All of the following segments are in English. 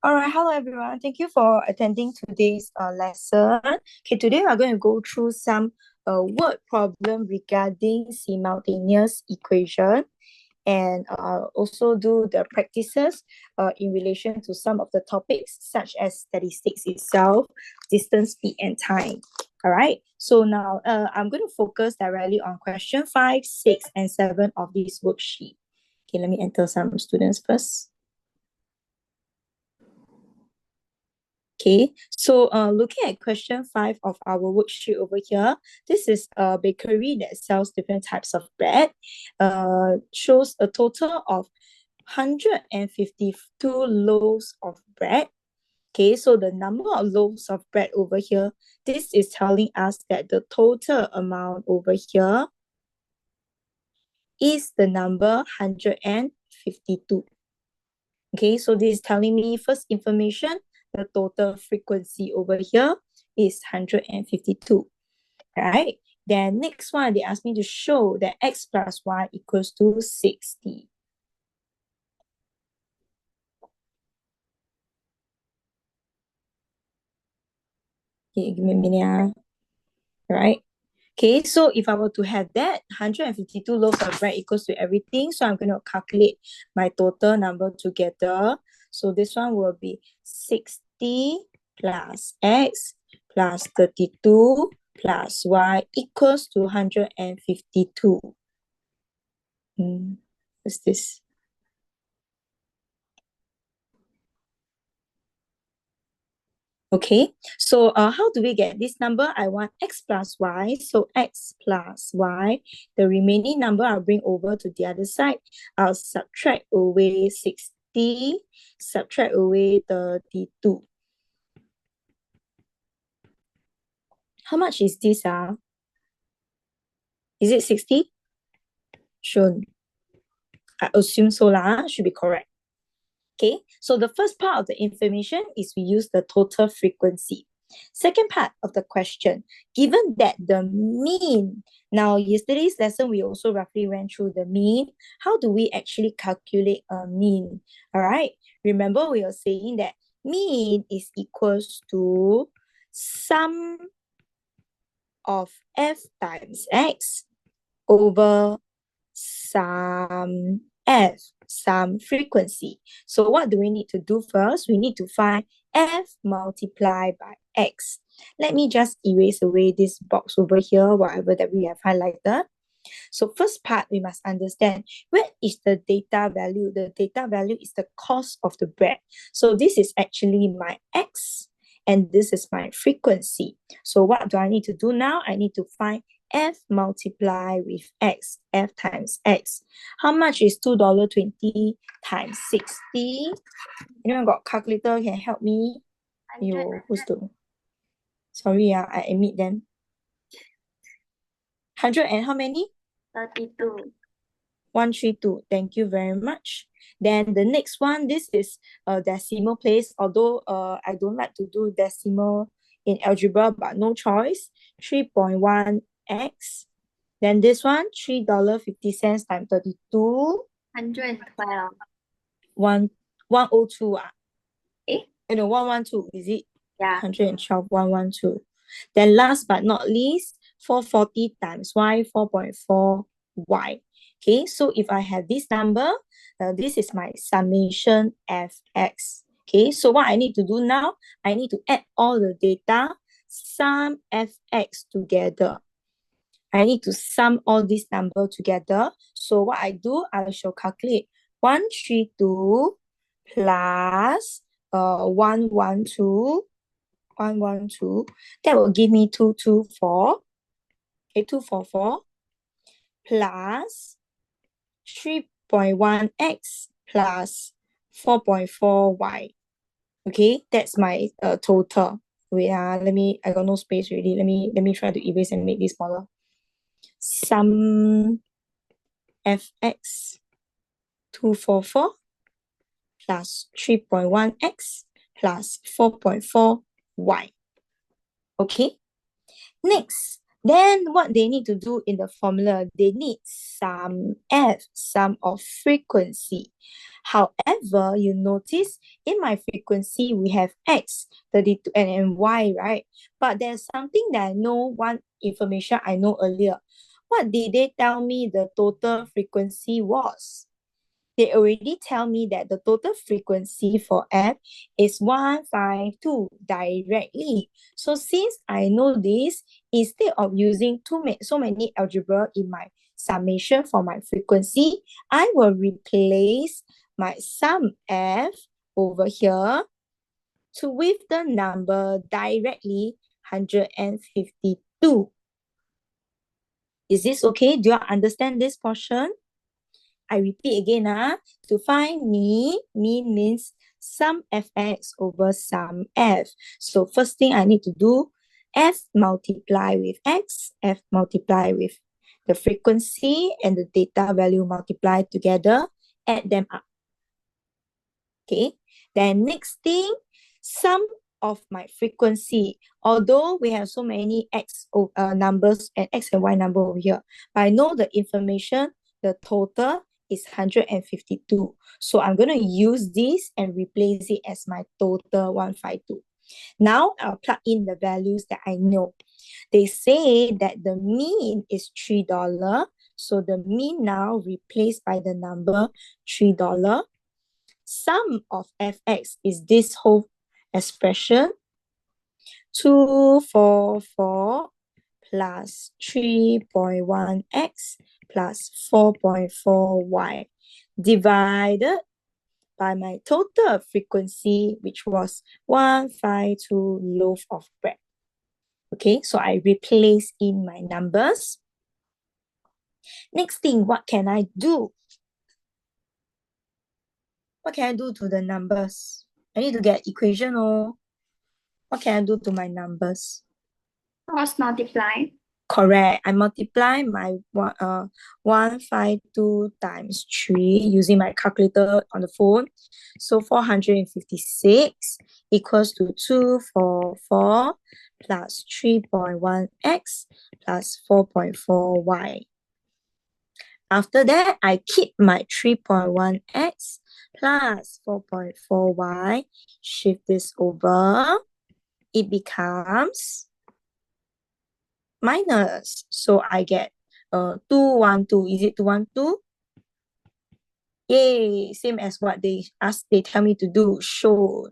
All right, hello everyone. Thank you for attending today's lesson. Okay, today we are going to go through some word problem regarding simultaneous equation and also do the practices in relation to some of the topics such as statistics itself, distance, speed, and time. All right, so now I'm going to focus directly on question 5, 6, and 7 of this worksheet. Okay, let me enter some students first. Okay, so looking at question 5 of our worksheet over here, this is a bakery that sells different types of bread. Shows a total of 152 loaves of bread. Okay, so the number of loaves of bread over here, this is telling us that the total amount over here is the number 152. Okay, so this is telling me first information, the total frequency over here is 152, right? Then next one, they asked me to show that x plus y equals to 60. Okay, give me a minute. Right? Okay, so if I were to have that, 152 loaves of bread equals to everything. So I'm going to calculate my total number together. So this one will be 60 plus x plus 32 plus y equals to 152. What's this? Okay, so how do we get this number? I want x plus y, so x plus y. The remaining number I'll bring over to the other side. I'll subtract away 60, subtract away 32. How much is this? Is it 60? Sure. I assume so lah, should be correct. Okay, so the first part of the information is we use the total frequency. Second part of the question, given that the mean, now yesterday's lesson we also roughly went through the mean. How do we actually calculate a mean? All right, remember we are saying that mean is equals to sum of f times x over sum f, sum frequency. So what do we need to do first? We need to find f multiplied by x. Let me just erase away this box over here, whatever that we have highlighted. So first part, we must understand where is the data value. The data value is the cost of the bread. So this is actually my x and this is my frequency. So what do I need to do now? I need to find f multiply with x, f times x. How much is $2.20 times 60? Anyone got calculator can help me? You, who's to? Sorry, I admit them. 100 and how many? 32. 132. Thank you very much. Then the next one, this is a decimal place. Although I don't like to do decimal in algebra, but no choice. 3.1x. Then this one, $3.50 times 32. 112. 102. Eh? No, 112, is it? Yeah. 112, 112. Then last but not least, 440 times y, 4.4y. Okay, so if I have this number, this is my summation fx. Okay, so what I need to do now, I need to add all the data, sum fx together. I need to sum all these numbers together. So what I do, I shall calculate 132 plus 112, 112. That will give me 224. Okay, 244 plus 3.1x plus 4.4y. Okay, that's my total. Wait, I got no space already. Let me try to erase and make this smaller. Sum fx 244 plus 3.1x plus 4.4y. Okay, next, Then what they need to do in the formula, they need sum f, sum of frequency. However, you notice in my frequency, we have x, 32, and y, right? But there's something that I know, one information I know earlier. What did they tell me the total frequency was? They already tell me that the total frequency for f is 152 directly. So since I know this, instead of using so many algebra in my summation for my frequency, I will replace my sum f over here to with the number directly 152. Is this okay? Do you understand this portion? I repeat again, to find mean means sum fx over sum f. So first thing I need to do, f multiply with x, f multiply with the frequency and the data value multiplied together, add them up. Okay, then next thing, sum of my frequency. Although we have so many numbers and x and y number over here, but I know the information, the total is 152. So I'm going to use this and replace it as my total 152. Now I'll plug in the values that I know. They say that the mean is $3. So the mean now replaced by the number $3. Sum of fx is this whole expression, 244 plus 3.1x plus 4.4y divided by my total frequency, which was 152 loaf of bread. Okay, so I replace in my numbers. Next thing, what can I do? What can I do to the numbers? I need to get equation or what can I do to my numbers? Cross multiply. Correct. I multiply my 152 times 3 using my calculator on the phone. So 456 equals to 244 plus 3.1x plus 4.4y. After that, I keep my 3.1x plus 4.4y. Shift this over. It becomes minus. So I get 212. Is it 212? Yay! Same as what they tell me to do. Show.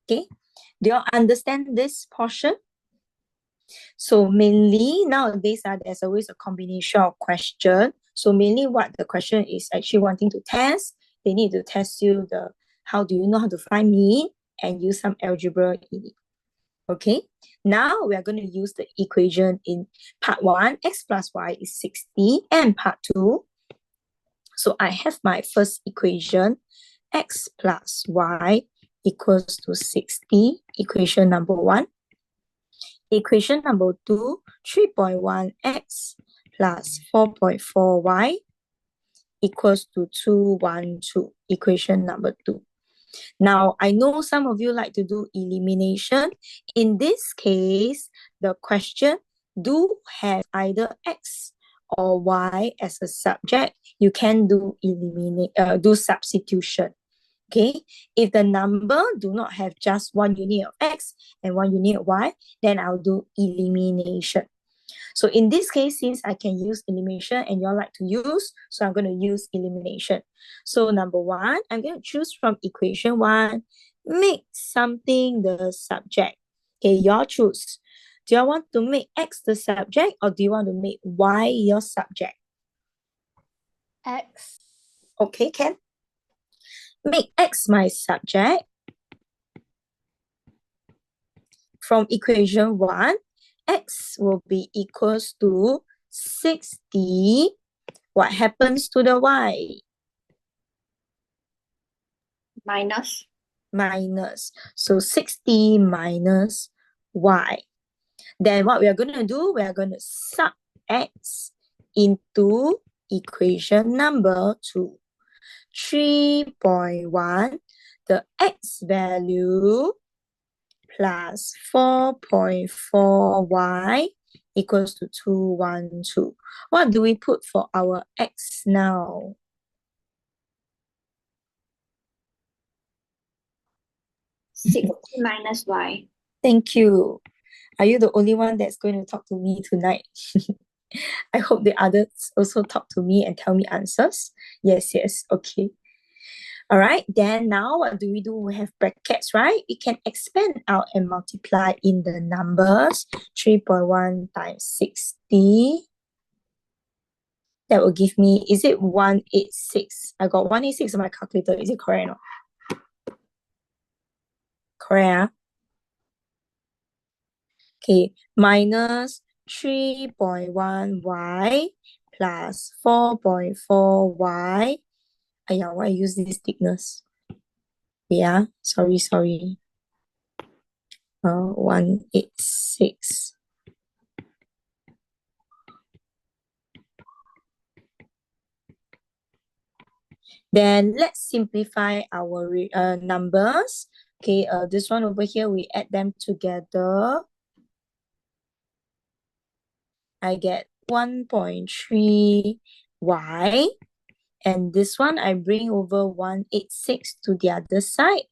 Okay. Do you understand this portion? So mainly nowadays, there's always a combination of question. So mainly what the question is actually wanting to test, they need to test you how do you know how to find mean and use some algebra in it. Okay, now we are going to use the equation in part 1, x plus y is 60, and part 2. So I have my first equation, x plus y equals to 60, equation number 1. Equation number 2, 3.1x plus 4.4y equals to 212, equation number 2. Now, I know some of you like to do elimination. In this case, the question do have either x or y as a subject. You can do substitution. Okay, if the number do not have just one unit of x and one unit of y, then I'll do elimination. So in this case, since I can use elimination and you all like to use, so I'm going to use elimination. So number 1, I'm going to choose from equation 1, make something the subject. Okay, you all choose. Do you want to make x the subject or do you want to make y your subject? X. Okay, can. Make x my subject. From equation 1, x will be equals to 60. What happens to the y? Minus. Minus. So 60 minus y. Then what we are going to do, we are going to sub x into equation number 2. 3.1, the x value plus 4.4y equals to 212. What do we put for our x now? Six minus y. Thank you. Are you the only one that's going to talk to me tonight? I hope the others also talk to me and tell me answers. Yes, yes, okay. All right, then now what do? We have brackets, right? We can expand out and multiply in the numbers. 3.1 times 60. That will give me, is it 186? I got 186 on my calculator. Is it correct or not? Correct. Okay, minus 3.1y plus 4.4y. Why I use this thickness? Yeah, sorry. 186. Then let's simplify our numbers. Okay, this one over here, we add them together. I get 1.3y. And this one, I bring over 186 to the other side.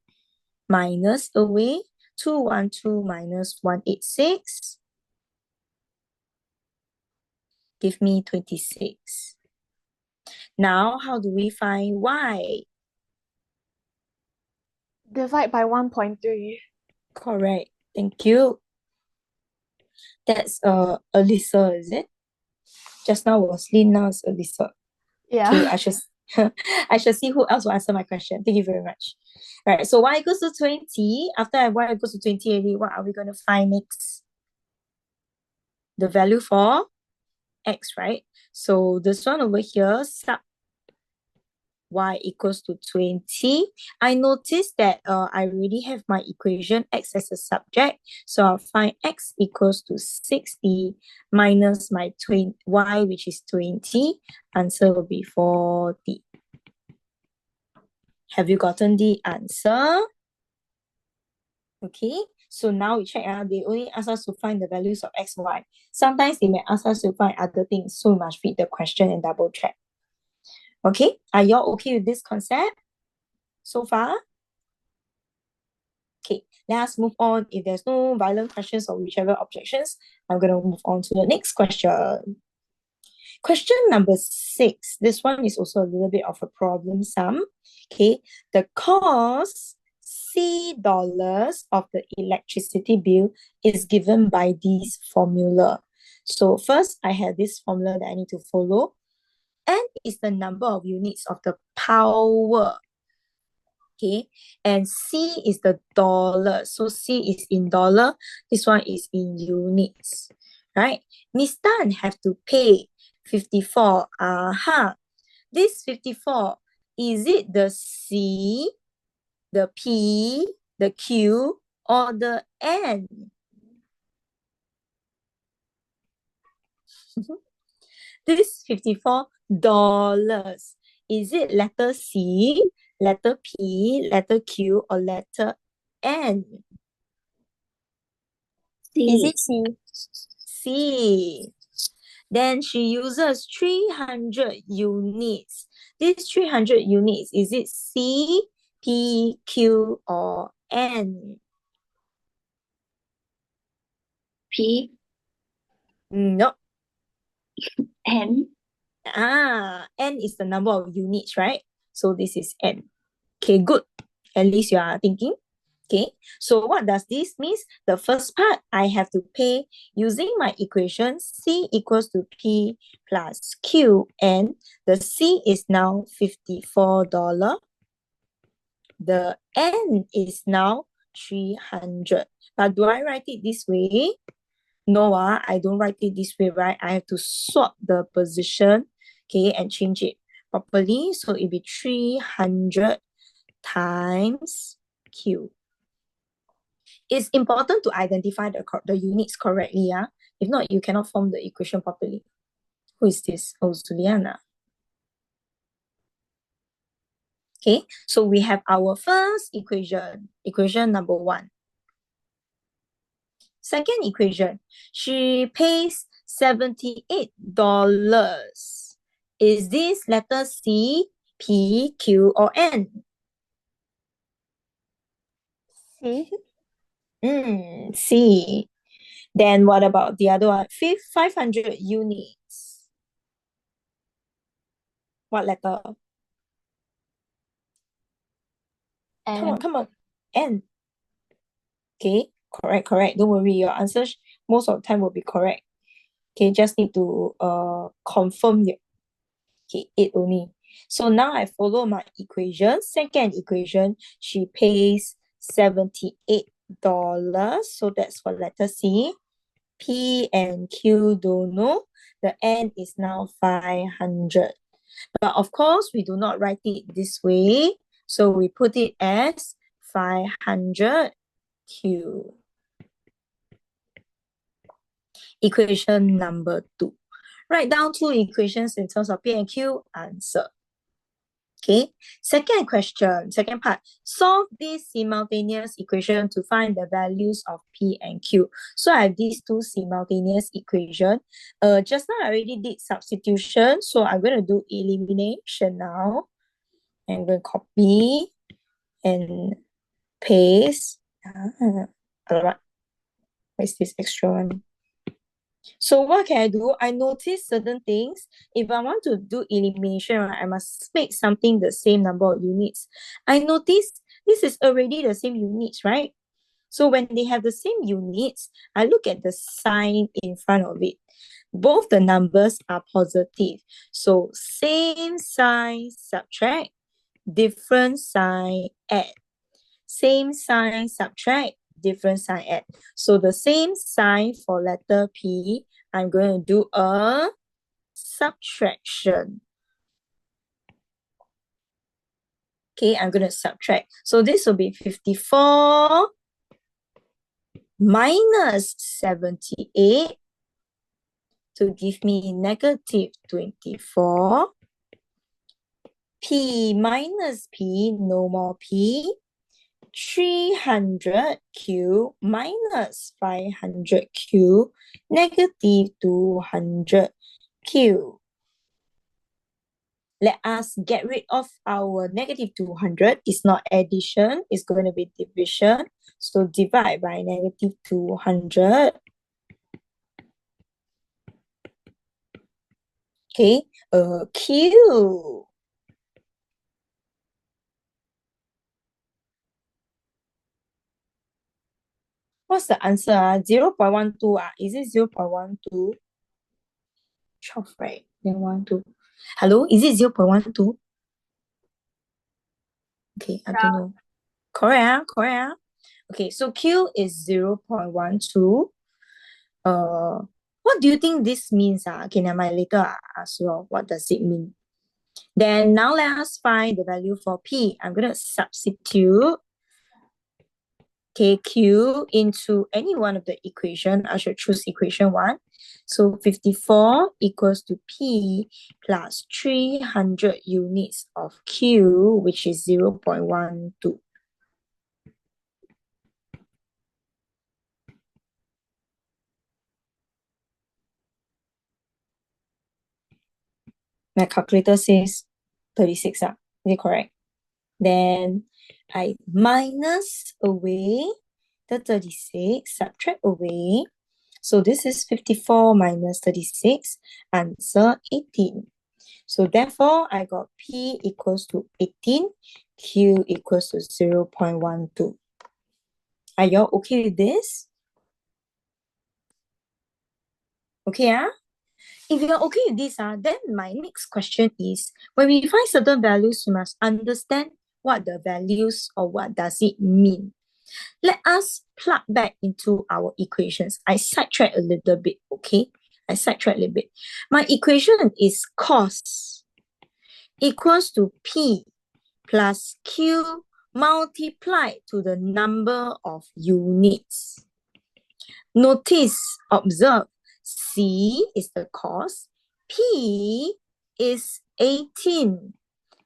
Minus away, 212 minus 186. Give me 26. Now, how do we find y? Divide by 1.3. Correct. Thank you. That's Alyssa, is it? Just now was Lynn, now it's Alyssa. Yeah. Okay, I should I should see who else will answer my question. Thank you very much. Right, so y equals to 20. After y equals to 20 already, what are we going to find next? The value for x, right? So this one over here, sub y equals to 20. I noticed that I already have my equation x as a subject. So I'll find x equals to 60 minus my y, which is 20. Answer will be 40. Have you gotten the answer? Okay, so now we check out. They only ask us to find the values of x, y. Sometimes they may ask us to find other things, so we must read the question and double check. Okay, are y'all okay with this concept so far? Okay, let us move on. If there's no violent questions or whichever objections, I'm going to move on to the next question. Question number 6. This one is also a little bit of a problem sum. Okay, the cost $C of the electricity bill is given by this formula. So first, I have this formula that I need to follow. N is the number of units of the power. Okay, and C is the dollar. So C is in dollar. This one is in units, right? Miss Tan have to pay 54. This 54, is it the C, the P, the Q, or the N? This $54. Is it letter C, letter P, letter Q, or letter N? C. Is it C? C. Then she uses 300 units. This 300 units, is it C, P, Q, or N? P. No. N. N is the number of units, right? So this is N. Okay, good. At least you are thinking. Okay, so what does this mean? The first part, I have to pay using my equation, C equals to P plus Q, and the C is now $54. The N is now 300. But do I write it this way? No, I don't write it this way, right? I have to swap the position, okay, and change it properly. So it'll be 300 times Q. It's important to identify the units correctly, yeah? If not, you cannot form the equation properly. Who is this? Oh, Juliana. Okay, so we have our first equation, equation number 1. Second equation, she pays $78. Is this letter C, P, Q, or N? C. C. Then what about the other one? 500 units. What letter? Come on, N. come on. N. Okay, correct. Don't worry, your answers most of the time will be correct. Okay, just need to confirm your okay, 8 only. So now I follow my equation. Second equation, she pays $78. So that's for letter C. P and Q don't know. The N is now 500. But of course, we do not write it this way. So we put it as 500 Q. Equation number 2. Write down 2 equations in terms of P and Q, answer. Okay, second question, second part. Solve this simultaneous equation to find the values of P and Q. So I have these 2 simultaneous equations. Just now I already did substitution, so I'm going to do elimination now. I'm going to copy and paste. What is this extra one? So what can I do? I notice certain things. If I want to do elimination, right, I must make something the same number of units. I notice this is already the same units, right? So when they have the same units, I look at the sign in front of it. Both the numbers are positive. So same sign, subtract, different sign, add. Same sign, subtract, different sign, add. So the same sign for letter P, I'm going to do a subtraction. Okay, I'm going to subtract. So this will be 54 minus 78 to give me negative 24. P minus P, no more P. 300Q minus 500Q, negative 200Q. Let us get rid of our negative 200. It's not addition, it's going to be division. So divide by negative 200. Okay, Q. What's the answer? 0.12. Is it 0.12? 12, right? Then 12. Hello, is it 0.12? Okay, I don't know. Correct. Okay, so Q is 0.12. What do you think this means? Okay, never mind. Later I ask you what does it mean. Then now let us find the value for P. I'm going to substitute Q into any one of the equation. I should choose equation 1. So 54 equals to P plus 300 units of Q, which is 0.12. My calculator says 36. Is it correct? Then I minus away the 36, subtract away. So this is 54 minus 36, answer 18. So therefore, I got P equals to 18, Q equals to 0.12. Are y'all okay with this? Okay, If you're okay with this, then my next question is, when we find certain values, we must understand what the values or what does it mean. Let us plug back into our equations. I sidetrack a little bit, okay? I sidetrack a little bit. My equation is cost equals to P plus Q multiplied to the number of units. Notice, observe, C is the cost, P is 18.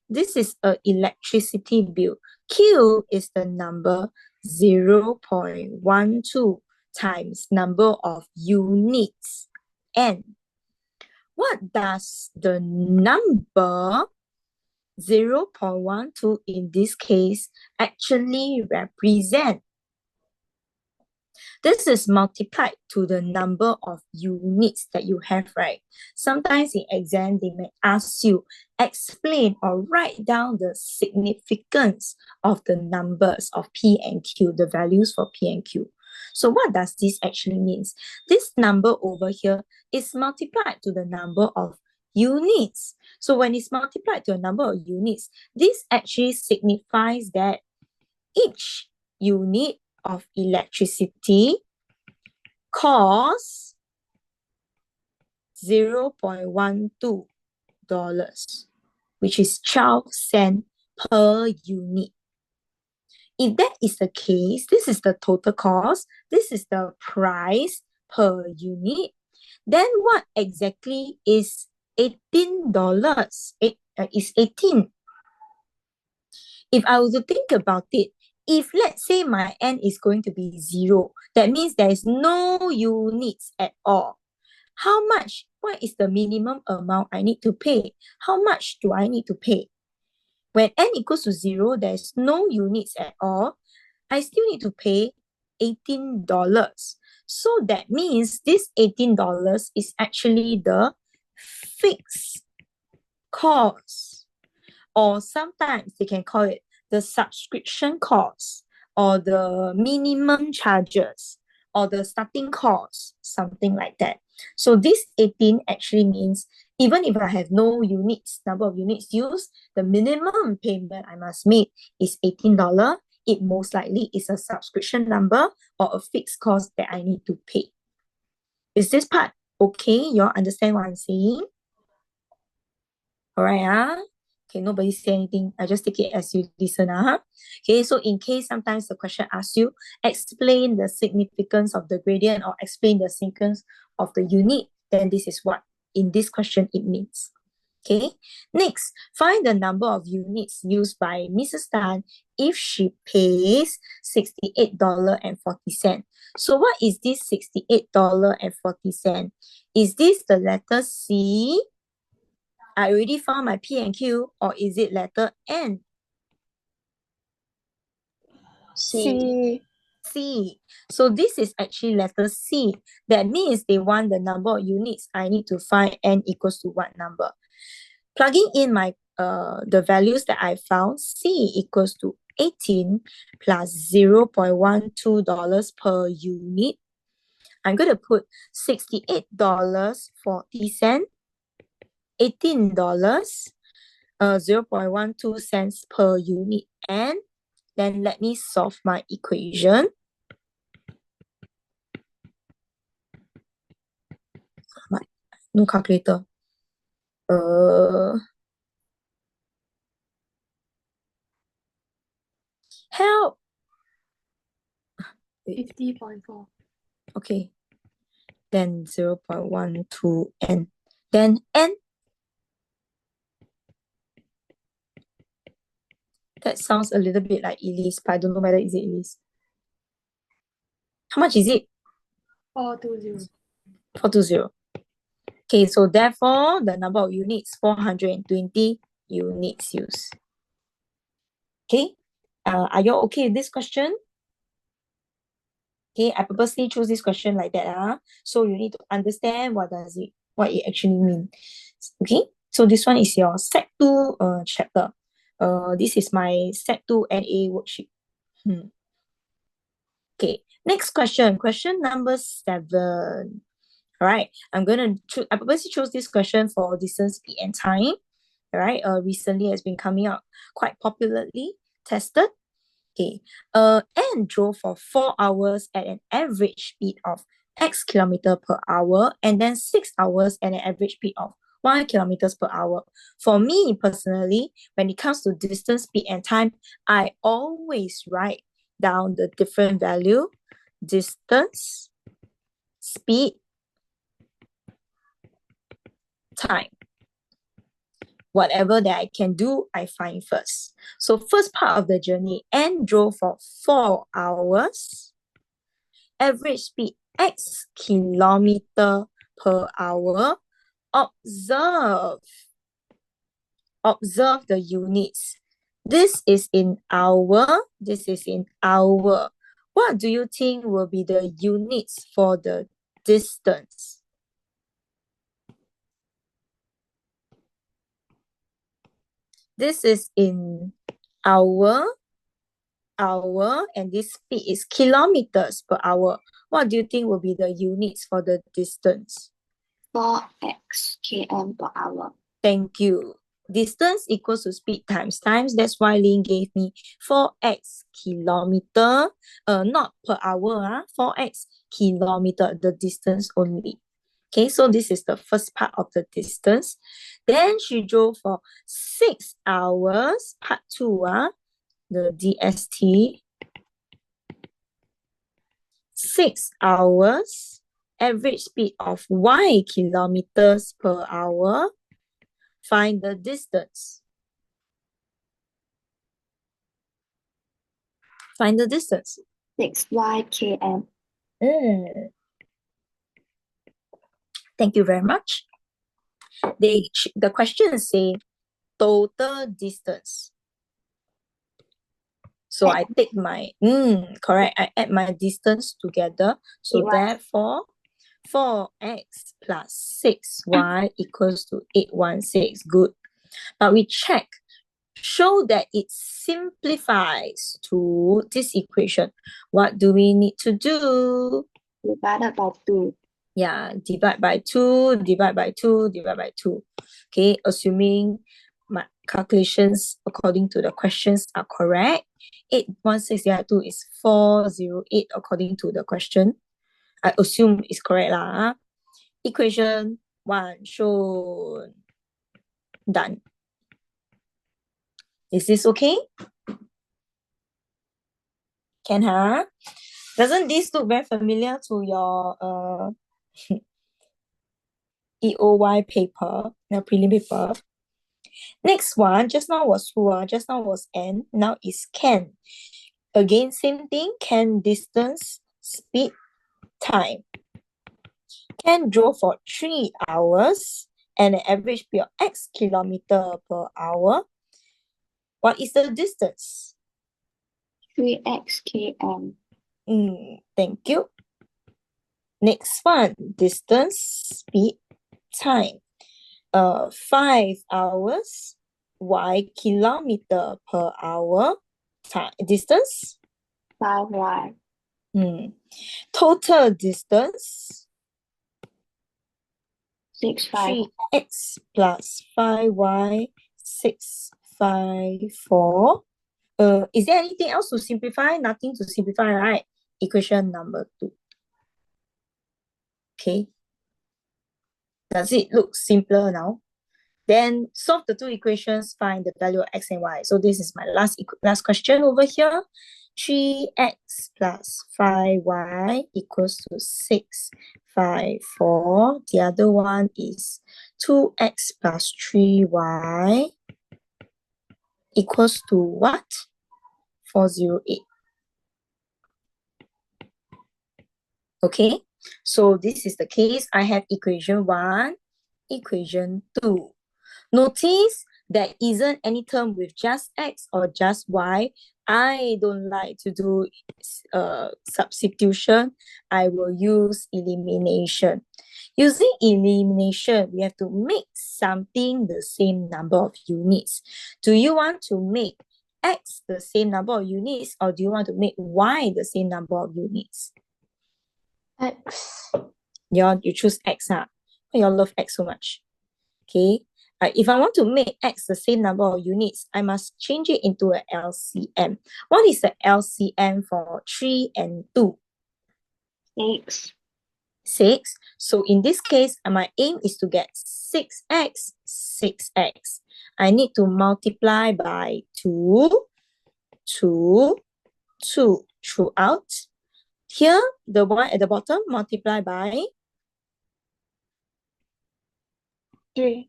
this is an electricity bill. Q is the number 0.12 times number of units. N. What does the number 0.12 in this case actually represent? This is multiplied to the number of units that you have, right? Sometimes in exam, they may ask you, explain or write down the significance of the numbers of P and Q, the values for P and Q. So what does this actually mean? This number over here is multiplied to the number of units. So when it's multiplied to a number of units, this actually signifies that each unit of electricity costs $0.12, which is 12 cents per unit. If that is the case, this is the total cost, this is the price per unit, then what exactly is $18? Is 18. If I were to think about it, if let's say my N is going to be 0, that means there is no units at all. How much? What is the minimum amount I need to pay? How much do I need to pay? When N equals to 0, there's no units at all. I still need to pay $18. So that means this $18 is actually the fixed cost. Or sometimes they can call it the subscription cost or the minimum charges or the starting cost, something like that. So this 18 actually means even if I have no units, number of units used, the minimum payment I must make is $18. It most likely is a subscription number or a fixed cost that I need to pay. Is this part okay? You all understand what I'm saying? All right, Okay, nobody say anything. I just take it as you listen. Okay, so in case sometimes the question asks you, explain the significance of the gradient or explain the significance of the unit, then this is what in this question it means. Okay, next, find the number of units used by Mrs. Tan if she pays $68.40. So what is this $68.40? Is this the letter C? I already found my P and Q, or is it letter N? C. C. So this is actually letter C. That means they want the number of units. I need to find N equals to what number? Plugging in my the values that I found, C equals to 18 plus $0.12 per unit. I'm going to put $68.40, $18, 0.12 cents per unit, and then let me solve my equation. No calculator. Help. 50.4. Okay. Then 0.12 N. Then N. That sounds a little bit like Elise, but I don't know whether is it Elise. How much is it? 420. 420. Okay, so therefore, the number of units, 420 units used. Okay, are you okay with this question? Okay, I purposely choose this question like that. So you need to understand what it actually means. Okay, so this one is your Set 2 chapter. This is my Set 2 NA worksheet. Okay, next question. Question number 7. All right, I purposely chose this question for distance, speed, and time. All right, recently has been coming out quite popularly tested. Okay, N drove for 4 hours at an average speed of X kilometer per hour, and then 6 hours at an average speed of 1 kilometers per hour. For me personally, when it comes to distance, speed, and time, I always write down the different value: distance, speed, time. whatever that I can do, I find first. So first part of the journey, N drove for 4 hours. Average speed X kilometer per hour. Observe the units. This is in hour. This is in hour. What do you think will be the units for the distance? This is in hour, and this speed is kilometers per hour. What do you think will be the units for the distance? 4x km per hour. Thank you. Distance equals to speed times times. That's why Lin gave me 4x kilometer, not per hour, 4x kilometer, the distance only. Okay, so this is the first part of the distance. Then she drove for 6 hours, part 2, the DST. 6 hours, average speed of y kilometers per hour. Find the distance. Find the distance. 6y km. Thank you very much. The question say total distance. So I take my, correct, I add my distance together. So 8y. therefore, 4x plus 6y equals to 816. Good. But we check. Show that it simplifies to this equation. What do we need to do? Divided by 2. Yeah, divide by 2, divide by 2, divide by 2. Okay, assuming my calculations according to the questions are correct. 816 divided by 2 is 408 according to the question. I assume it's correct lah. Equation 1 shown. Done. Is this okay? Can, huh? Doesn't this look very familiar to your EOY paper, the prelim paper? Next one, just now was who? Just now was N, now is can. Again, same thing, can distance, speed, time. Can drove for 3 hours and an average speed of X kilometer per hour. What is the distance? 3x km. Thank you. Next one, distance, speed, time. 5 hours, y kilometer per hour, time, distance. 5y. Total distance, 6y. 3x plus 5y, 654. Is there anything else to simplify? Nothing to simplify, right? Equation number 2. Okay. Does it look simpler now? Then solve the 2 equations, find the value of x and y. So this is my last question over here. 3x plus 5y equals to 654. The other one is 2x plus 3y equals to what? 408. Okay, so this is the case. I have equation 1, equation 2. Notice there isn't any term with just x or just y. I don't like to do substitution. I will use elimination. Using elimination, we have to make something the same number of units. Do you want to make x the same number of units, or do you want to make y the same number of units? X. You choose x, huh? You all love x so much. Okay. If I want to make x the same number of units, I must change it into a LCM. What is the LCM for 3 and 2? 6. 6. So in this case, my aim is to get 6x, 6x. I need to multiply by 2, 2, 2 throughout. Here, the one at the bottom, multiply by 3.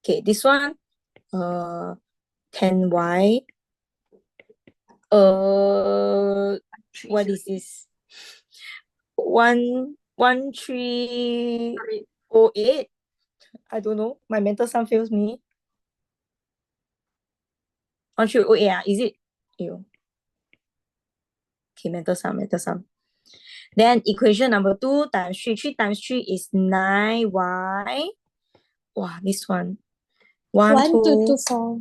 Okay, this one, 10y. What is this? 1308. I don't know. My mental sum fails me. 1308, is it? Ew. Okay, mental sum, mental sum. Then equation number 2 times 3. 3 times 3 is 9y. Wow, this one. 1, 1, 2, 2, 2. 4.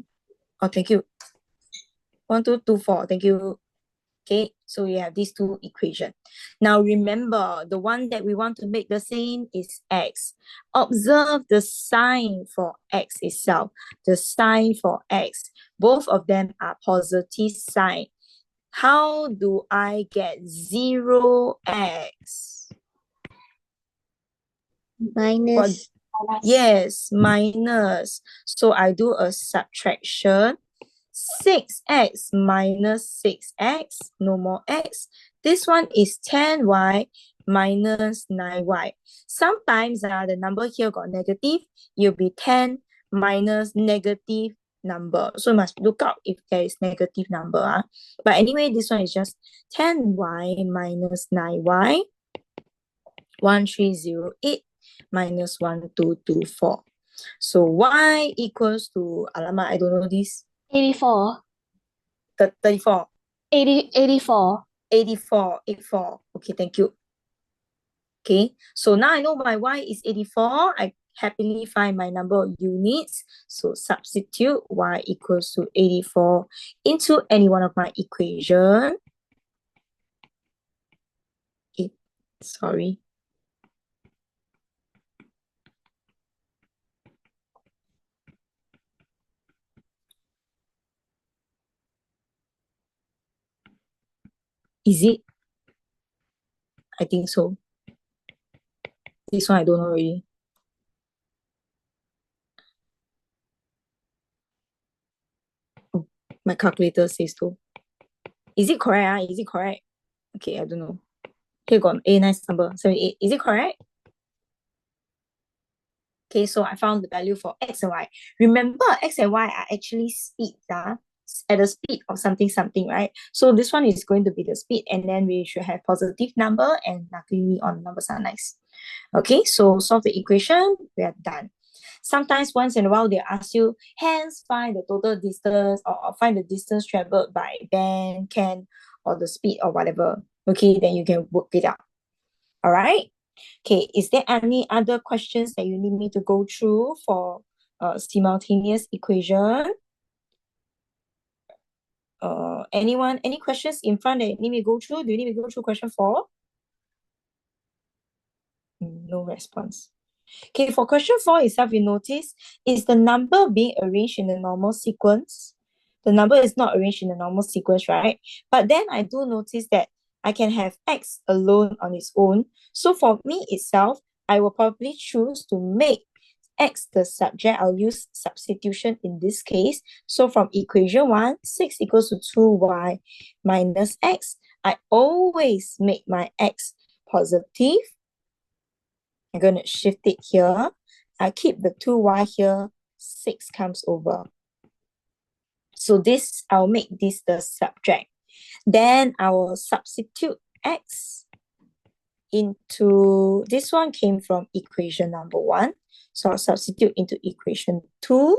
Oh, thank you. 1, 2, 2, 4. Thank you. Okay, so we have these two equations. Now remember, the one that we want to make the same is x. Observe the sign for x itself. The sign for x. Both of them are positive sign. How do I get 0x? Minus. Yes, minus. So I do a subtraction. 6x minus 6x, no more x. This one is 10y minus 9y. Sometimes the number here got negative. You'll be 10 minus negative number. So you must look out if there is negative number. But anyway, this one is just 10y minus 9y. 1308 minus 1224. So y equals to, alamak, I don't know this. 84. 34. 84. 84. Okay, thank you. Okay, so now I know my y is 84. I happily find my number of units. So substitute y equals to 84 into any one of my equation. Okay, sorry. Is it? I think so. This one I don't know already. Oh, my calculator says so. Is it correct? Is it correct? Okay, I don't know. Here got a nice number, 78. Is it correct? Okay, so I found the value for x and y. Remember, x and y are actually speeds, at the speed of something, right? So this one is going to be the speed, and then we should have positive number, and luckily all the numbers are nice. Okay, so solve the equation, we are done. Sometimes once in a while they ask you, hence find the total distance or find the distance traveled by Ben, Ken, or the speed or whatever. Okay, then you can work it out. All right. Okay, is there any other questions that you need me to go through for simultaneous equation? Anyone, any questions in front that you need me to go through? Do you need me to go through question 4? No response. Okay, for question 4 itself, you notice, is the number being arranged in the normal sequence? The number is not arranged in the normal sequence, right? But then I do notice that I can have x alone on its own. So for me itself, I will probably choose to make x the subject. I'll use substitution in this case. So from equation 1, 6 equals to 2y minus x. I always make my x positive. I'm going to shift it here. I keep the 2y here. 6 comes over. So this, I'll make this the subject. Then I will substitute x into, this one came from equation number 1. So I'll substitute into equation 2.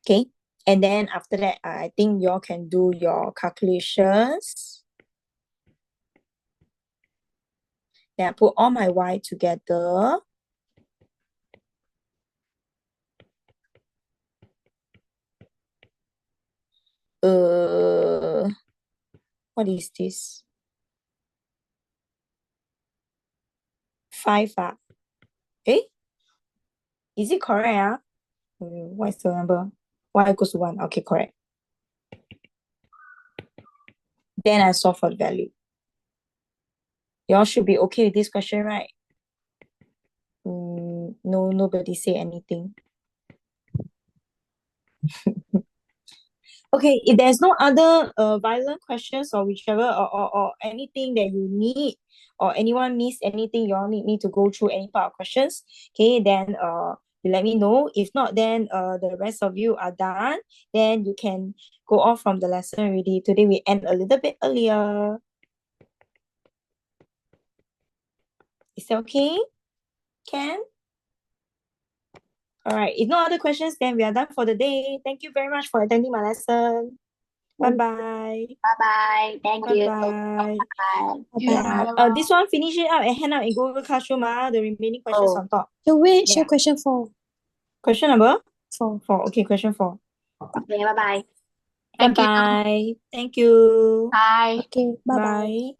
Okay. And then after that, I think you all can do your calculations. Then I put all my y together. What is this? 5. Eh? Is it correct? What is the number? Y equals to 1. Okay, correct. Then I solve for the value. Y'all should be okay with this question, right? No, nobody say anything. Okay, if there's no other violent questions or whichever or anything that you need or anyone missed anything you all need me to go through any part of questions, okay, then you let me know. If not, then the rest of you are done. Then you can go off from the lesson already. Today we end a little bit earlier. Is that okay? Can? All right. If no other questions, then we are done for the day. Thank you very much for attending my lesson. Bye-bye. Bye-bye. Thank you. Bye-bye. Bye. Yeah. This one, finish it up and hand out in Google Classroom. The remaining questions Oh. on top. So wait, Yeah. question 4. Question number 4. 4. Okay, question 4. Okay, bye-bye. Thank you. Bye-bye. Thank you. Bye. Okay, bye-bye. Bye.